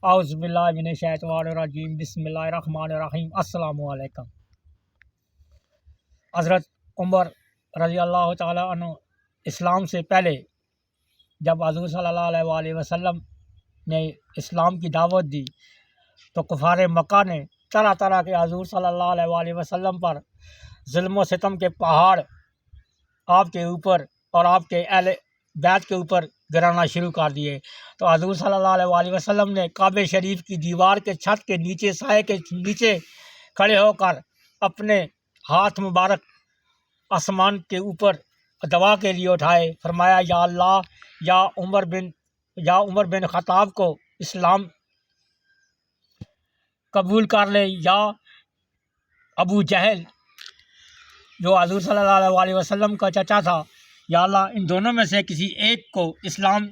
اعوذ باللہ من الشیطان الرجیم، بسم اللہ الرحمن الرحیم۔ السلام علیکم۔ حضرت عمر رضی اللہ تعالیٰ عنہ اسلام سے پہلے جب حضور صلی اللہ علیہ وآلہ وسلم نے اسلام کی دعوت دی تو کفار مکہ نے طرح طرح کے حضور صلی اللہ علیہ وآلہ وسلم پر ظلم و ستم کے پہاڑ آپ کے اوپر اور آپ کے اہل بیت کے اوپر گرانا شروع کر دیے۔ تو حضور صلی اللہ علیہ وآلہ وسلم نے کعبہ شریف کی دیوار کے چھت کے نیچے سائے کے نیچے کھڑے ہو کر اپنے ہاتھ مبارک آسمان کے اوپر دعا کے لیے اٹھائے، فرمایا یا اللہ، یا عمر بن خطاب کو اسلام قبول کر لے، یا ابو جہل جو حضور صلی اللہ علیہ وآلہ وسلم کا چچا تھا، یا اللہ ان دونوں میں سے کسی ایک کو اسلام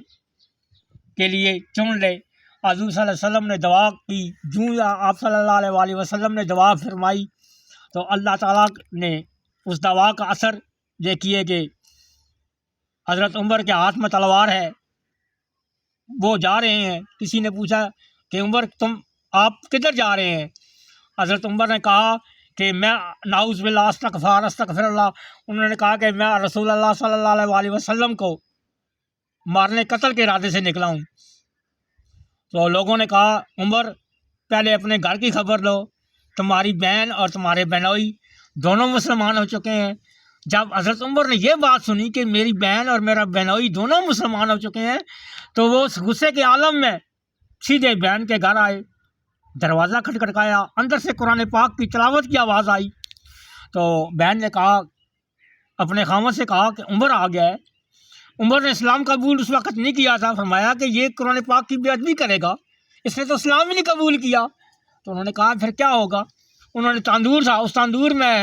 کے لیے چن لے۔ حضور صلی اللہ علیہ وسلم نے دعا کی، جو آپ صلی اللہ علیہ وآلہ وسلم نے دعا فرمائی تو اللہ تعالیٰ نے اس دعا کا اثر دیکھیے کہ حضرت عمر کے ہاتھ میں تلوار ہے، وہ جا رہے ہیں۔ کسی نے پوچھا کہ عمر آپ کدھر جا رہے ہیں؟ حضرت عمر نے کہا کہ میں نعوذ باللہ استغفر اللہ۔ انہوں نے کہا کہ میں رسول اللہ صلی اللہ علیہ وآلہ وسلم کو مارنے قتل کے ارادے سے نکلا ہوں۔ تو لوگوں نے کہا عمر پہلے اپنے گھر کی خبر لو، تمہاری بہن اور تمہارے بہنوئی دونوں مسلمان ہو چکے ہیں۔ جب حضرت عمر نے یہ بات سنی کہ میری بہن اور میرا بہنوئی دونوں مسلمان ہو چکے ہیں تو وہ اس غصے کے عالم میں سیدھے بہن کے گھر آئے، دروازہ کھٹکھٹایا، اندر سے قرآن پاک کی تلاوت کی آواز آئی۔ تو بہن نے کہا، اپنے خاوند سے کہا کہ عمر آ گیا ہے۔ عمر نے اسلام قبول اس وقت نہیں کیا تھا، فرمایا کہ یہ قرآن پاک کی بے ادبی کرے گا، اس نے تو اسلام ہی نہیں قبول کیا۔ تو انہوں نے کہا پھر کیا ہوگا؟ انہوں نے تندور تھا، اس تندور میں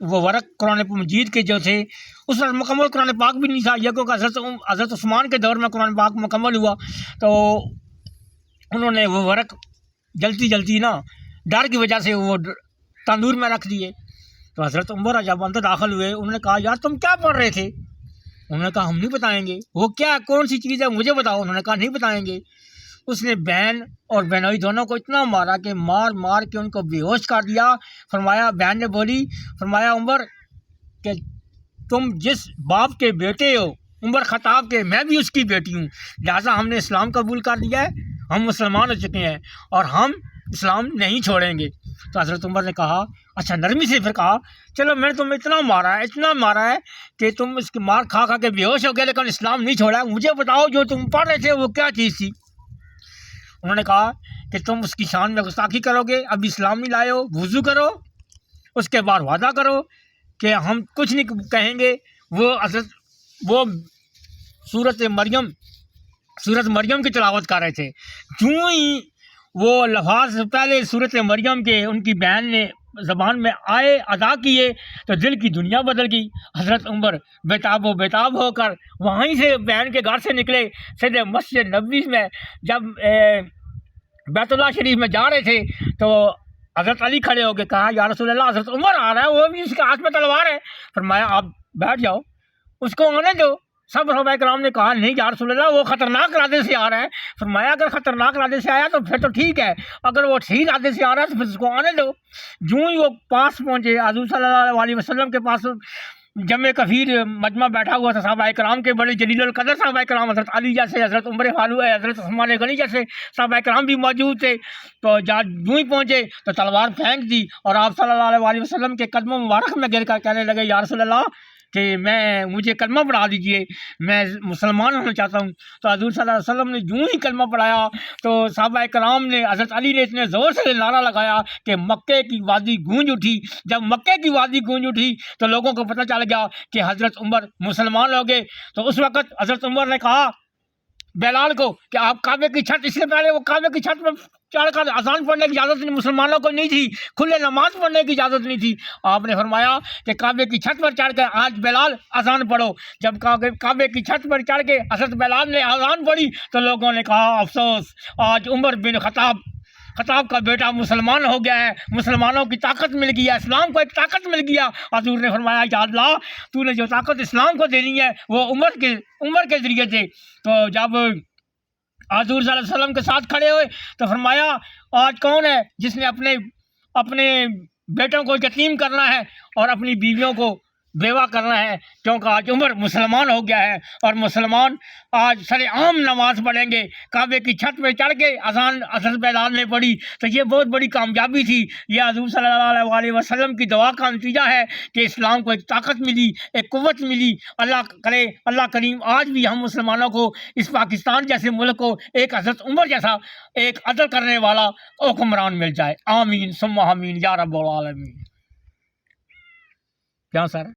وہ ورق قرآن مجید کے جو تھے، اس وقت مکمل قرآن پاک بھی نہیں تھا، یہ کہ حضرت عثمان کے دور میں قرآن پاک مکمل ہوا، تو انہوں نے وہ ورق جلتی نا ڈر کی وجہ سے وہ تندور میں رکھ دیے۔ تو حضرت عمر جب اندر داخل ہوئے، انہوں نے کہا یار تم کیا پڑھ رہے تھے؟ انہوں نے کہا ہم نہیں بتائیں گے۔ وہ کیا کون سی چیز ہے مجھے بتاؤ۔ انہوں نے کہا نہیں بتائیں گے۔ اس نے بہن اور بہنوئی دونوں کو اتنا مارا کہ مار کے ان کو بے ہوش کر دیا۔ فرمایا، بہن نے بولی، فرمایا عمر کہ تم جس باپ کے بیٹے ہو، عمر خطاب کے، میں بھی اس کی بیٹی ہوں، لہٰذا ہم نے اسلام قبول کر دیا ہے، ہم مسلمان ہو چکے ہیں اور ہم اسلام نہیں چھوڑیں گے۔ تو حضرت عمر نے کہا، اچھا نرمی سے پھر کہا، چلو میں نے تمہیں اتنا مارا ہے کہ تم اس کی مار کھا کے بے ہوش ہو گئے لیکن اسلام نہیں چھوڑا، مجھے بتاؤ جو تم پڑھ رہے تھے وہ کیا چیز تھی؟ انہوں نے کہا کہ تم اس کی شان میں گستاخی کرو گے، ابھی اسلام نہیں لائے ہو، وضو کرو، اس کے بعد وعدہ کرو کہ ہم کچھ نہیں کہیں گے۔ وہ سورت مریم کی تلاوت کر رہے تھے، جو ہی وہ لفظ پہلے سورت مریم کے ان کی بہن نے زبان میں آئے ادا کیے تو دل کی دنیا بدل گئی۔ حضرت عمر بیتاب ہو کر وہیں سے بہن کے گھر سے نکلے، سیدھے مسجد نبوی میں جب بیت اللہ شریف میں جا رہے تھے تو حضرت علی کھڑے ہو کے کہا یا رسول اللہ، حضرت عمر آ رہا ہے، وہ بھی اس کے ہاتھ میں تلوار ہے۔ فرمایا آپ بیٹھ جاؤ، اس کو آنے دو۔ سب صحابہ کرام نے کہا نہیں یا رسول اللہ، وہ خطرناک ارادے سے آ رہا ہے۔ فرمایا اگر خطرناک ارادے سے آیا تو پھر تو ٹھیک ہے، اگر وہ ٹھیک ارادے سے آ رہا ہے تو پھر اس کو آنے دو۔ جو ہی وہ پاس پہنچے حضور صلی اللہ علیہ وسلم کے پاس، جمع کثیر مجمع بیٹھا ہوا تھا صحابہ کرام کے، بڑے جلیل القدر صحابہ کرام، حضرت علی جیسے، حضرت عمر فاروق، حضرت عثمان غنی جیسے صحابہ کرام بھی موجود تھے۔ تو جو ہی پہنچے تو تلوار پھینک دی اور آپ صلی اللہ علیہ وسلم کے قدموں مبارک میں گر کر کہنے لگے یا رسول اللہ کہ مجھے کلمہ پڑھا دیجئے، میں مسلمان ہونا چاہتا ہوں۔ تو حضور صلی اللہ علیہ وسلم نے جو ہی کلمہ پڑھایا تو صحابہ کرام نے، حضرت علی نے اتنے زور سے نعرہ لگایا کہ مکے کی وادی گونج اٹھی۔ جب مکے کی وادی گونج اٹھی تو لوگوں کو پتہ چل گیا کہ حضرت عمر مسلمان ہو گئے۔ تو اس وقت حضرت عمر نے کہا بلال کو کہ آپ کعبے کی چھت، اس سے پہلے وہ کعبے کی چھت میں چڑھ کر اذان پڑھنے کی اجازت مسلمانوں کو نہیں تھی، کھلے نماز پڑھنے کی اجازت نہیں تھی۔ آپ نے فرمایا کہ کعبے کی چھت پر چڑھ کر آج بلال اذان پڑھو۔ جب کعبے کی چھت پر چڑھ کے حضرت بلال نے اذان پڑھی تو لوگوں نے کہا افسوس، آج عمر بن خطاب کا بیٹا مسلمان ہو گیا ہے، مسلمانوں کی طاقت مل گئی ہے، اسلام کو ایک طاقت مل گیا۔ حضور نے فرمایا یا اللہ، تو نے جو طاقت اسلام کو دینی ہے وہ عمر کے ذریعے سے۔ تو جب حضور صلی اللہ علیہ وسلم کے ساتھ کھڑے ہوئے تو فرمایا آج کون ہے جس نے اپنے بیٹوں کو یتیم کرنا ہے اور اپنی بیویوں کو بیوہ کرنا ہے، کیونکہ آج عمر مسلمان ہو گیا ہے اور مسلمان آج سر عام نماز پڑھیں گے، کعبے کی چھت پہ چڑھ کے اذان اثر پہ اذان نہیں پڑی تو یہ بہت بڑی کامیابی تھی۔ یہ حضور صلی اللہ علیہ وسلم کی دعا کا نتیجہ ہے کہ اسلام کو ایک طاقت ملی، ایک قوت ملی۔ اللہ کرے اللہ کریم آج بھی ہم مسلمانوں کو اس پاکستان جیسے ملک کو ایک حضرت عمر جیسا ایک عدل کرنے والا حکمران مل جائے، آمین ثم آمین یا رب العالمین۔ کیا سر؟